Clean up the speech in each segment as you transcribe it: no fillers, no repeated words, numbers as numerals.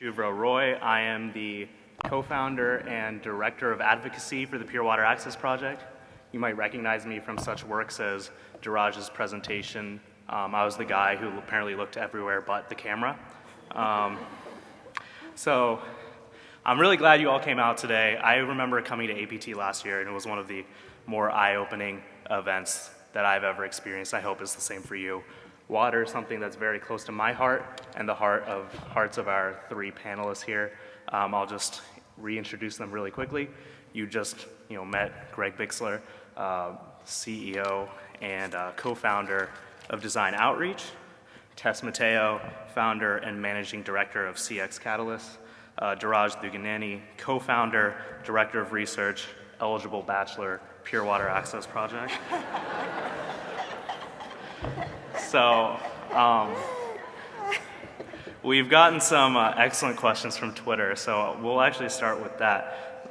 Shuvra Roy. I am the co-founder and director of advocacy for the Pure Water Access Project. You might recognize me from such works as Dheeraj's presentation. I was the guy who apparently looked everywhere but the camera. So I'm really glad you all came out today. I remember coming to APTE last year, and it was one of the more eye-opening events that I've ever experienced. I hope it's the same for you. Water is something that's very close to my heart and the hearts of our three panelists here. I'll just reintroduce them really quickly. You just met Greg Bixler, CEO and co-founder of Design Outreach. Tess Mateo, founder and managing director of CX Catalyst. Dheeraj Duggineni, co-founder, director of research, eligible bachelor, Pure Water Access Project. So, we've gotten some excellent questions from Twitter, so we'll actually start with that.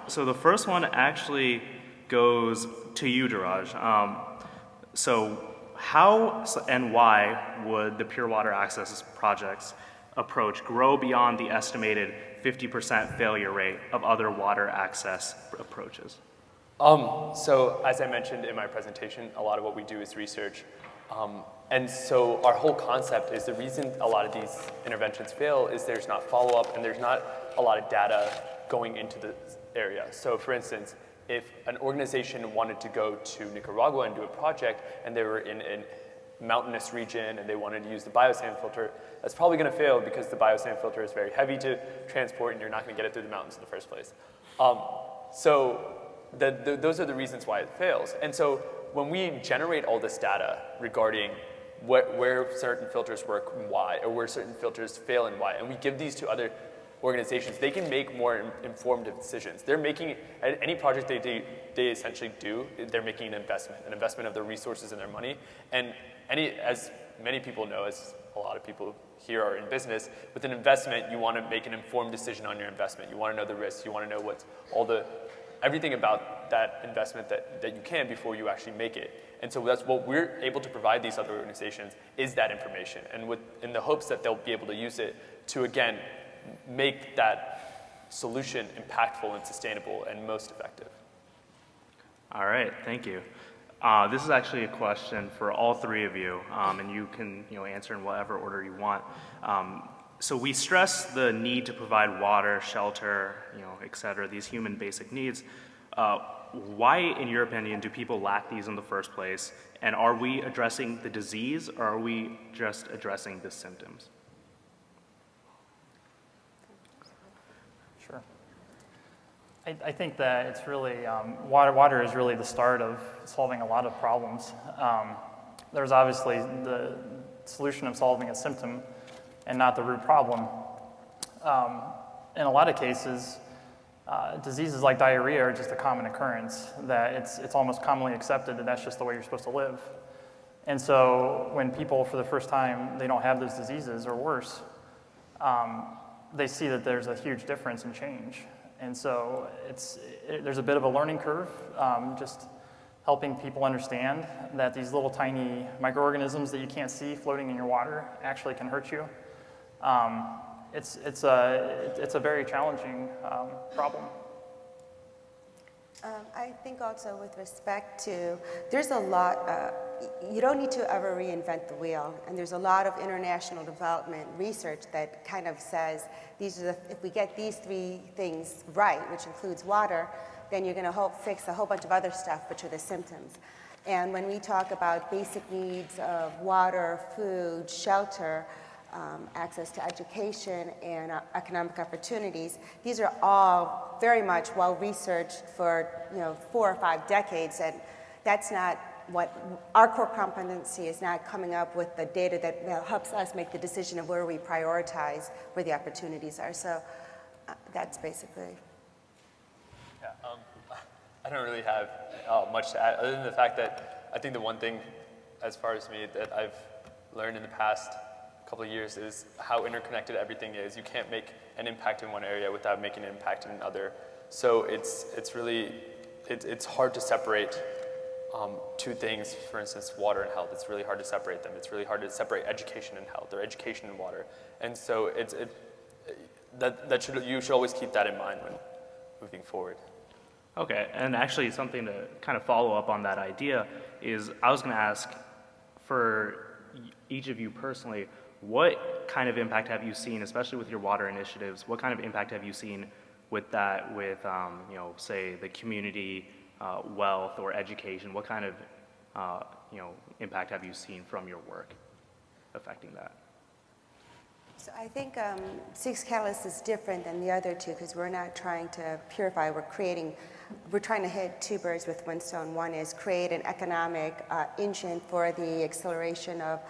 So the first one actually goes to you, Dheeraj. So how and why would the Pure Water Access Project's approach grow beyond the estimated 50% failure rate of other water access approaches? So as I mentioned in my presentation, a lot of what we do is research. And so our whole concept is the reason a lot of these interventions fail is there's not follow-up and there's not a lot of data going into the area. So for instance, if an organization wanted to go to Nicaragua and do a project and they were in a mountainous region and they wanted to use the biosand filter, that's probably going to fail because the biosand filter is very heavy to transport and you're not going to get it through the mountains in the first place. So those are the reasons why it fails. And so when we generate all this data regarding where certain filters work and why, or where certain filters fail and why, and we give these to other organizations, they can make more informed decisions. They're making, any project they essentially do, they're making an investment of their resources and their money. And as many people know, as a lot of people here are in business, with an investment, you want to make an informed decision on your investment. You want to know the risks. You want to know what's everything about that investment that you can before you actually make it. And so that's what we're able to provide these other organizations is that information, and in the hopes that they'll be able to use it to, again, make that solution impactful and sustainable and most effective. All right, thank you. This is actually a question for all three of you, and you can answer in whatever order you want. So we stress the need to provide water, shelter, et cetera, these human basic needs. Why, in your opinion, do people lack these in the first place? And are we addressing the disease, or are we just addressing the symptoms? Sure. I think that it's really, water is really the start of solving a lot of problems. There's obviously the solution of solving a symptom and not the root problem. In a lot of cases, diseases like diarrhea are just a common occurrence, that it's almost commonly accepted that that's just the way you're supposed to live. And so when people, for the first time, they don't have those diseases or worse, they see that there's a huge difference in change. And so there's a bit of a learning curve, just helping people understand that these little tiny microorganisms that you can't see floating in your water actually can hurt you. It's a very challenging problem. I think also with respect to, there's a lot, you don't need to ever reinvent the wheel, and there's a lot of international development research that kind of says if we get these three things right, which includes water, then you're going to fix a whole bunch of other stuff, which are the symptoms. And when we talk about basic needs of water, food, shelter, access to education and economic opportunities, these are all very much well researched for 4 or 5 decades, and that's not what our core competency is, not coming up with the data that helps us make the decision of where we prioritize where the opportunities are. So that's basically. Yeah, I don't really have much to add other than the fact that I think the one thing, as far as me, that I've learned in the past couple of years is how interconnected everything is. You can't make an impact in one area without making an impact in another. So it's hard to separate two things, for instance, water and health. It's really hard to separate them. It's really hard to separate education and health, or education and water. And so you should always keep that in mind when moving forward. Okay, and actually something to kind of follow up on that idea is I was going to ask for each of you personally, what kind of impact have you seen, especially with your water initiatives, what kind of impact have you seen with that, with, say the community wealth or education, what kind of, impact have you seen from your work affecting that? So I think Six Catalysts is different than the other two because we're not trying to purify, we're trying to hit two birds with one stone. One is create an economic engine for the acceleration of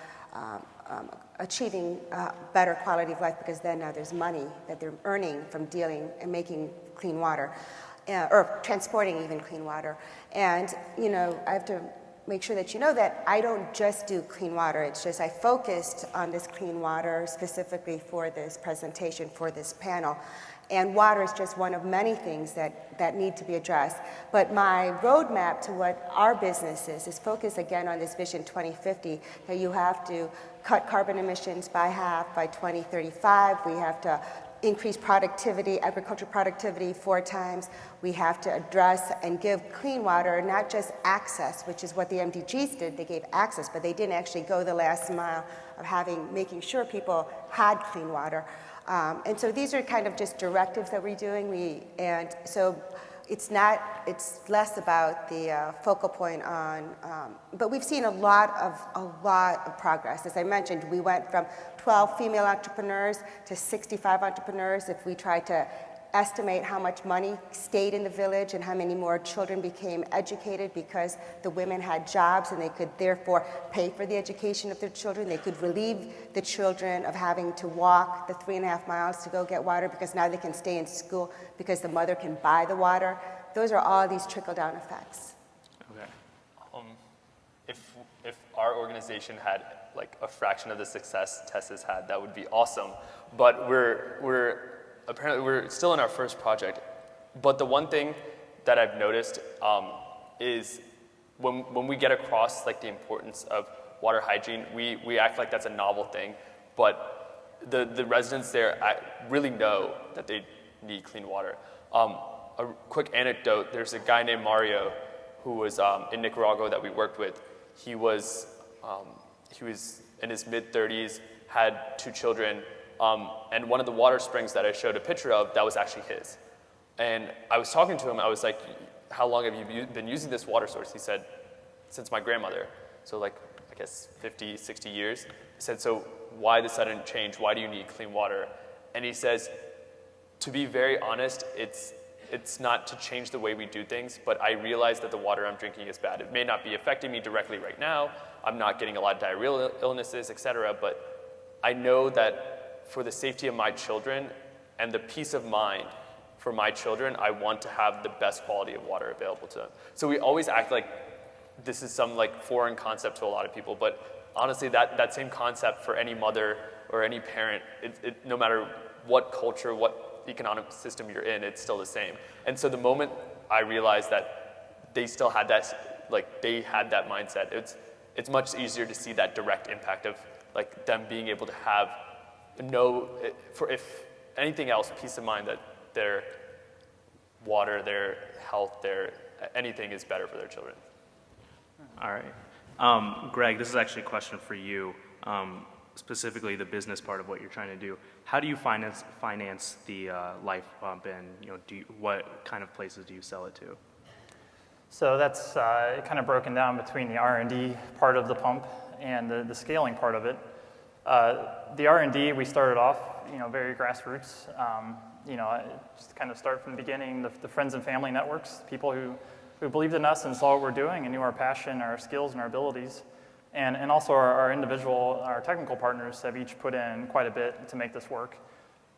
achieving better quality of life because then now there's money that they're earning from dealing and making clean water or transporting even clean water. And, I have to make sure that you know that I don't just do clean water. It's just I focused on this clean water specifically for this presentation, for this panel. And water is just one of many things that need to be addressed. But my roadmap to what our business is focused again on this Vision 2050, that you have to cut carbon emissions by half by 2035. We have to increase productivity, agricultural productivity 4 times. We have to address and give clean water, not just access, which is what the MDGs did. They gave access, but they didn't actually go the last mile of making sure people had clean water. And so these are kind of just directives that we're doing. So it's less about the focal point on, but we've seen a lot of progress. As I mentioned, we went from 12 female entrepreneurs to 65 entrepreneurs. If we try to estimate how much money stayed in the village and how many more children became educated because the women had jobs and they could therefore pay for the education of their children. They could relieve the children of having to walk the 3.5 miles to go get water because now they can stay in school because the mother can buy the water. Those are all these trickle-down effects. Okay. If our organization had like a fraction of the success Tess has had, that would be awesome. But apparently we're still in our first project. But the one thing that I've noticed is when we get across like the importance of water hygiene, we act like that's a novel thing. But the residents there really know that they need clean water. A quick anecdote, there's a guy named Mario who was in Nicaragua that we worked with. He was in his mid-30s, had 2 children, and one of the water springs that I showed a picture of, that was actually his. And I was talking to him, I was like, how long have you been using this water source? He said, since my grandmother. So like, I guess 50, 60 years. I said, so why the sudden change? Why do you need clean water? And he says, to be very honest, it's not to change the way we do things, but I realize that the water I'm drinking is bad. It may not be affecting me directly right now. I'm not getting a lot of diarrheal illnesses, et cetera, but I know that for the safety of my children and the peace of mind for my children, I want to have the best quality of water available to them. So we always act like this is some like foreign concept to a lot of people, but honestly, that same concept for any mother or any parent, no matter what culture, what economic system you're in, it's still the same. And so the moment I realized that they still had that, like they had that mindset, it's much easier to see that direct impact of like them being able to have for if anything else, peace of mind that their water, their health, anything is better for their children. All right. Greg, this is actually a question for you, specifically the business part of what you're trying to do. How do you finance the Life Pump, and what kind of places do you sell it to? So that's kind of broken down between the R&D part of the pump and the scaling part of it. The R&D, we started off, very grassroots. Just kind of start from the beginning, the friends and family networks, people who believed in us and saw what we're doing and knew our passion, our skills, and our abilities. And also our technical partners have each put in quite a bit to make this work.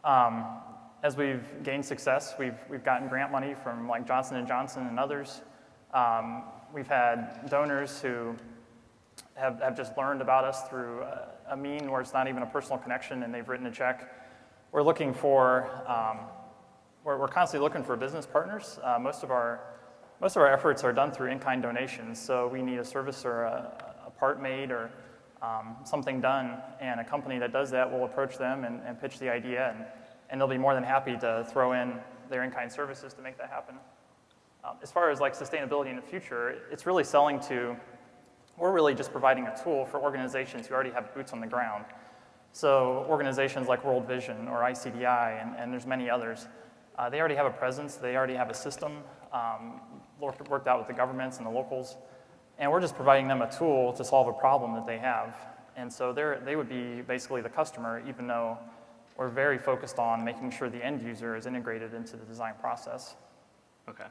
As we've gained success, we've gotten grant money from like Johnson & Johnson and others. We've had donors who have just learned about us through a mean where it's not even a personal connection and they've written a check. We're looking for, we're constantly looking for business partners. Most of our efforts are done through in-kind donations. So we need a service or a part made or something done, and a company that does that will approach them and pitch the idea, and they'll be more than happy to throw in their in-kind services to make that happen. As far as like sustainability in the future, it's really selling to, we're really just providing a tool for organizations who already have boots on the ground. So organizations like World Vision or ICDI, and there's many others, they already have a presence, they already have a system worked out with the governments and the locals, and we're just providing them a tool to solve a problem that they have. And so they would be basically the customer, even though we're very focused on making sure the end user is integrated into the design process. Okay.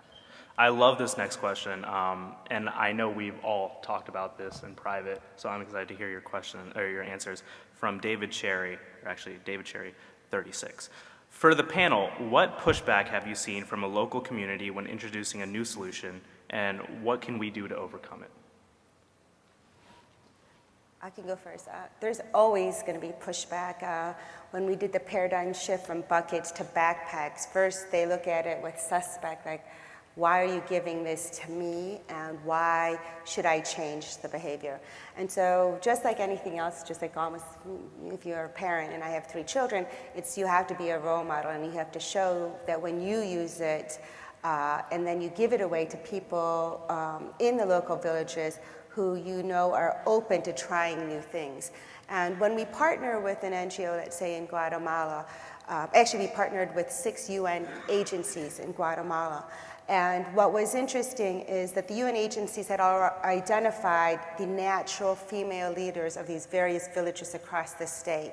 I love this next question, and I know we've all talked about this in private, so I'm excited to hear your question or your answers from David Cherry, or actually David Cherry, 36. For the panel, what pushback have you seen from a local community when introducing a new solution, and what can we do to overcome it? I can go first. There's always going to be pushback. When we did the paradigm shift from buckets to backpacks, first they look at it with suspect, like, why are you giving this to me, and why should I change the behavior? And so just like anything else, just like almost if you're a parent, and I have 3 children, it's you have to be a role model, and you have to show that when you use it, and then you give it away to people in the local villages who you know are open to trying new things. And when we partner with an NGO, let's say in Guatemala, actually we partnered with 6 UN agencies in Guatemala. And what was interesting is that the UN agencies had identified the natural female leaders of these various villages across the state.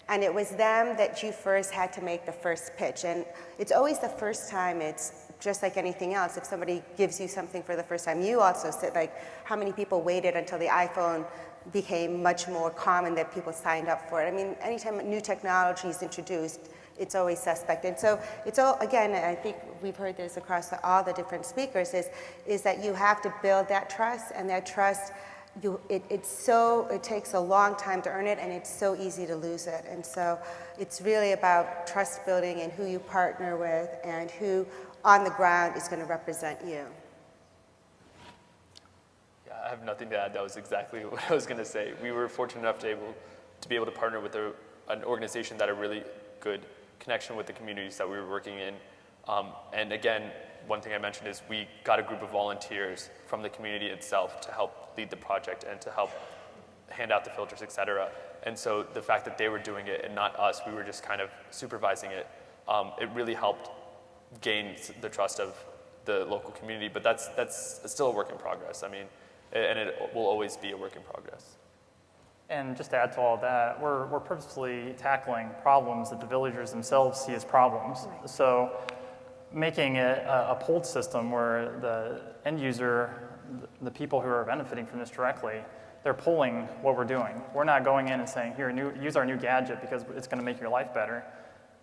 And it was them that you first had to make the first pitch. And it's always the first time. It's just like anything else. If somebody gives you something for the first time, you also said, like, how many people waited until the iPhone became much more common that people signed up for it? I mean, anytime new technology is introduced, it's always suspect. And so it's all, again, I think we've heard this across all the different speakers, is that you have to build that trust, and that trust, it takes a long time to earn it, and it's so easy to lose it. And so it's really about trust building and who you partner with and who on the ground is going to represent you. Yeah, I have nothing to add. That was exactly what I was going to say. We were fortunate enough to be able to partner with an organization that had a really good connection with the communities that we were working in. And again, one thing I mentioned is we got a group of volunteers from the community itself to help lead the project and to help hand out the filters, et cetera. And so the fact that they were doing it and not us, we were just kind of supervising it, it really helped gain the trust of the local community. But that's still a work in progress. I mean, and it will always be a work in progress. And just to add to all of that, we're purposely tackling problems that the villagers themselves see as problems. Right. So making it a pulled system where the end user, the people who are benefiting from this directly, they're pulling what we're doing. We're not going in and saying, here, use our new gadget because it's going to make your life better.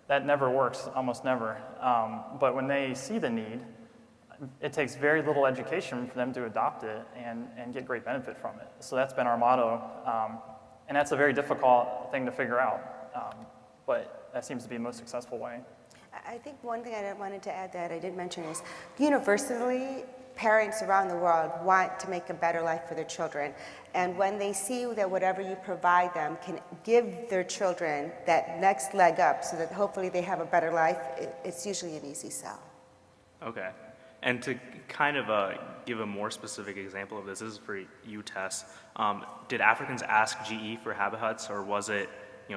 That never works, almost never. But when they see the need, it takes very little education for them to adopt it and get great benefit from it. So that's been our motto. And that's a very difficult thing to figure out, but that seems to be the most successful way. I think one thing I wanted to add that I didn't mention is universally, parents around the world want to make a better life for their children. And when they see that whatever you provide them can give their children that next leg up so that hopefully they have a better life, it's usually an easy sell. Okay. And to kind of give a more specific example of this is for you, Tess. Did Africans ask GE for habitats, or was it,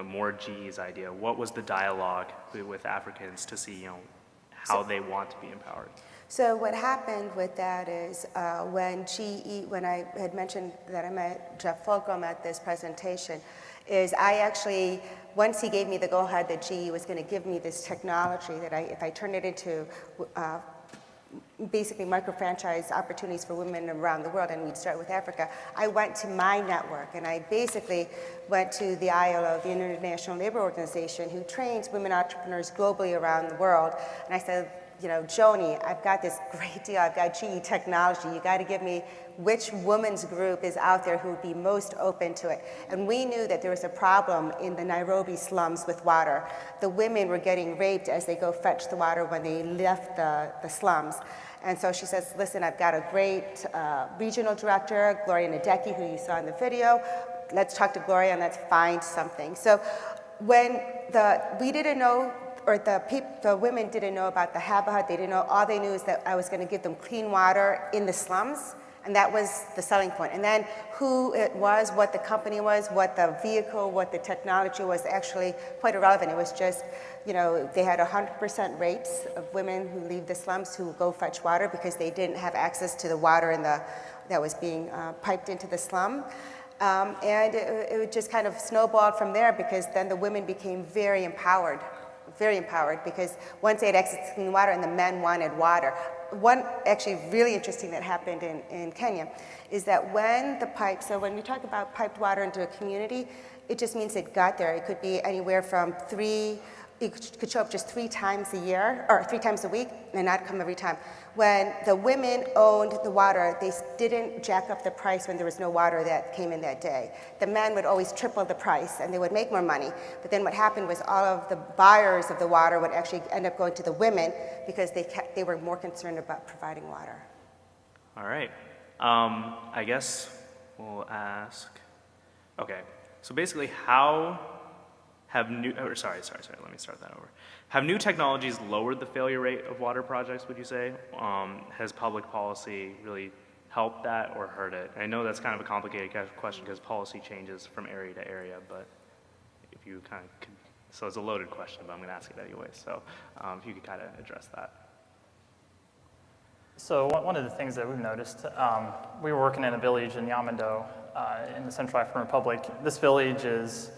more GE's idea? What was the dialogue with Africans to see, how they want to be empowered? So what happened with that is when I had mentioned that I met Jeff Fulcrum at this presentation, is I actually, once he gave me the go-ahead that GE was going to give me this technology that if I turned it into basically micro-franchise opportunities for women around the world, and we'd start with Africa, I went to my network, and I basically went to the ILO, the International Labor Organization, who trains women entrepreneurs globally around the world, and I said, Joni, I've got this great deal, I've got GE technology, you got to give me which women's group is out there who would be most open to it. And we knew that there was a problem in the Nairobi slums with water. The women were getting raped as they go fetch the water when they left the slums. And so she says, listen, I've got a great regional director, Gloria Nadecki, who you saw in the video. Let's talk to Gloria and let's find something. So when we didn't know the women didn't know about the Habitat. They didn't know. All they knew is that I was going to give them clean water in the slums, and that was the selling point. And then who it was, what the company was, what the vehicle, what the technology was actually quite irrelevant. It was just, they had 100% rates of women who leave the slums who go fetch water because they didn't have access to the water that was being piped into the slum. And it just kind of snowballed from there because then the women became very empowered because once they had access to clean water and the men wanted water. One actually really interesting that happened in Kenya is that so when we talk about piped water into a community, it just means it got there. It could be anywhere from it could show up just 3 times a year, or 3 times a week, and not come every time. When the women owned the water, they didn't jack up the price when there was no water that came in that day. The men would always triple the price, and they would make more money. But then what happened was all of the buyers of the water would actually end up going to the women because they were more concerned about providing water. All right. I guess we'll ask, okay, so basically let me start that over. Have new technologies lowered the failure rate of water projects, would you say? Has public policy really helped that or hurt it? I know that's kind of a complicated question because policy changes from area to area, but if you kind of could, so it's a loaded question, but I'm going to ask it anyway. So if you could kind of address that. So one of the things that we've noticed, we were working in a village in Yamando in the Central African Republic. This village is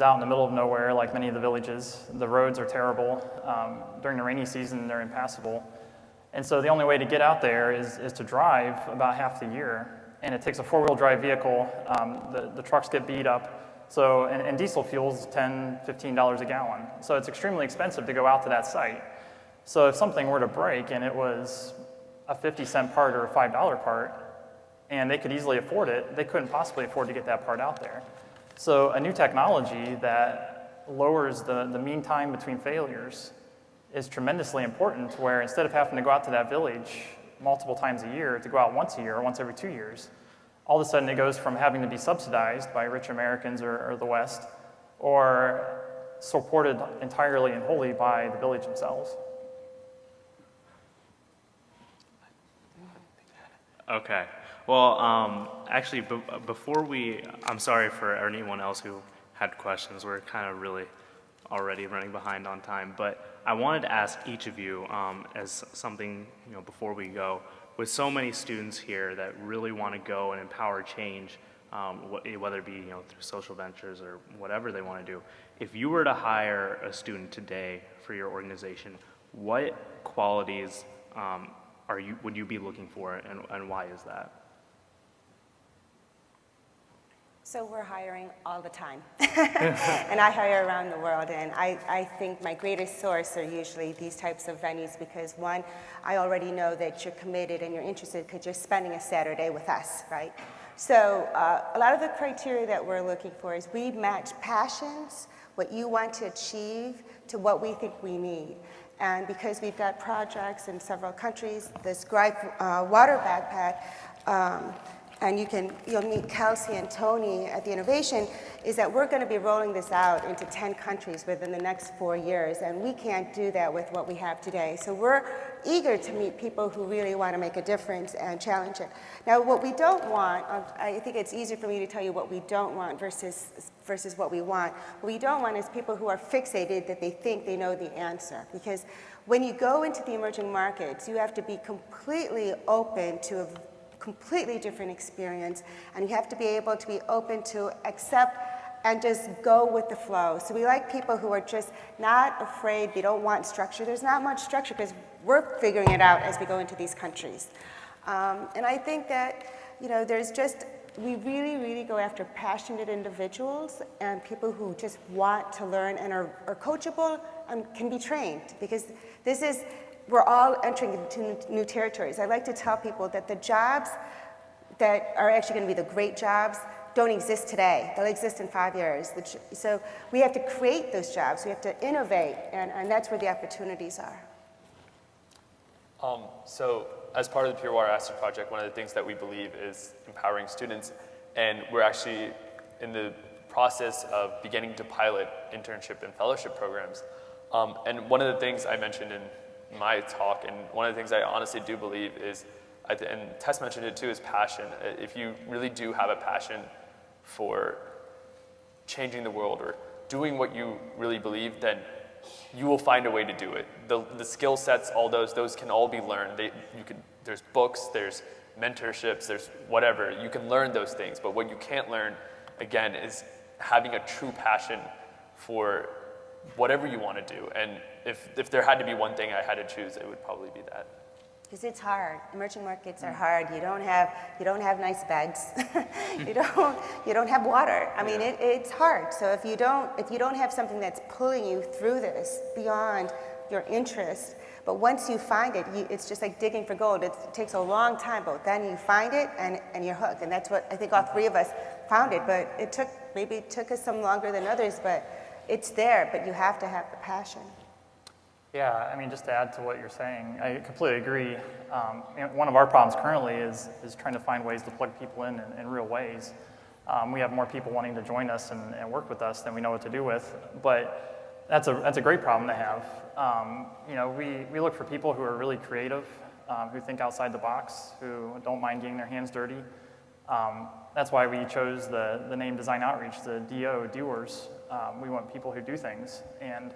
out in the middle of nowhere, like many of the villages. The roads are terrible. During the rainy season, they're impassable. And so the only way to get out there is to drive about half the year. And it takes a 4-wheel drive vehicle. The trucks get beat up. So, and diesel fuel's $10, $15 a gallon. So it's extremely expensive to go out to that site. So if something were to break and it was a 50-cent part or a $5 part, and they could easily afford it, they couldn't possibly afford to get that part out there. So a new technology that lowers the mean time between failures is tremendously important, where instead of having to go out to that village multiple times a year, to go out once a year or once every 2 years, all of a sudden it goes from having to be subsidized by rich Americans or the West, or supported entirely and wholly by the village themselves. Okay. Well, actually, before I'm sorry for anyone else who had questions. We're kind of really already running behind on time. But I wanted to ask each of you as something, before we go, with so many students here that really want to go and empower change, whether it be through social ventures or whatever they want to do. If you were to hire a student today for your organization, what qualities would you be looking for, and why is that? So we're hiring all the time, and I hire around the world, and I think my greatest source are usually these types of venues because, one, I already know that you're committed and you're interested because you're spending a Saturday with us, right? So a lot of the criteria that we're looking for is we match passions, what you want to achieve, to what we think we need. And because we've got projects in several countries, this Gripe water backpack, and you'll meet Kelsey and Tony at the Innovation, is that we're going to be rolling this out into 10 countries within the next 4 years, and we can't do that with what we have today. So we're eager to meet people who really want to make a difference and challenge it. Now, what we don't want, I think it's easier for me to tell you what we don't want versus what we want. What we don't want is people who are fixated that they think they know the answer, because when you go into the emerging markets, you have to be completely open to a completely different experience, and you have to be able to be open to accept and just go with the flow. So we like people who are just not afraid, they don't want structure. There's not much structure because we're figuring it out as we go into these countries. And I think that, we really, really go after passionate individuals and people who just want to learn and are coachable and can be trained, because we're all entering into new territories. I like to tell people that the jobs that are actually going to be the great jobs don't exist today. They'll exist in 5 years. So we have to create those jobs. We have to innovate, and that's where the opportunities are. So as part of the Pure Water Asset Project, one of the things that we believe is empowering students, and we're actually in the process of beginning to pilot internship and fellowship programs. And one of the things I mentioned in my talk, and one of the things I honestly do believe is, and Tess mentioned it too, is passion. If you really do have a passion for changing the world or doing what you really believe, then you will find a way to do it. The skill sets, all those can all be learned. There's books, there's mentorships, there's whatever. You can learn those things, but what you can't learn, again, is having a true passion for whatever you want to do. And if there had to be one thing I had to choose, it would probably be that. Because it's hard. Emerging markets are hard. You don't have nice beds. you don't have water. I mean, it's hard. So if you don't have something that's pulling you through this beyond your interest, but once you find it, it's just like digging for gold. It takes a long time, but then you find it and you're hooked. And that's what I think all three of us found it. But maybe it took us some longer than others, but it's there. But you have to have the passion. Yeah, I mean, just to add to what you're saying, I completely agree. One of our problems currently is trying to find ways to plug people in real ways. We have more people wanting to join us and work with us than we know what to do with, but that's a great problem to have. We look for people who are really creative, who think outside the box, who don't mind getting their hands dirty. That's why we chose the name Design Outreach, the DO, doers. We want people who do things and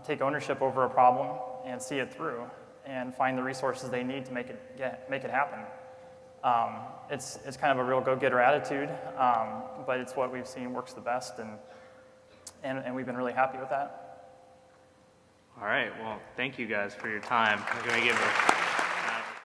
take ownership over a problem and see it through and find the resources they need to make it happen. It's kind of a real go-getter attitude, but it's what we've seen works the best, and we've been really happy with that. All right, well, thank you guys for your time. I'm going to give a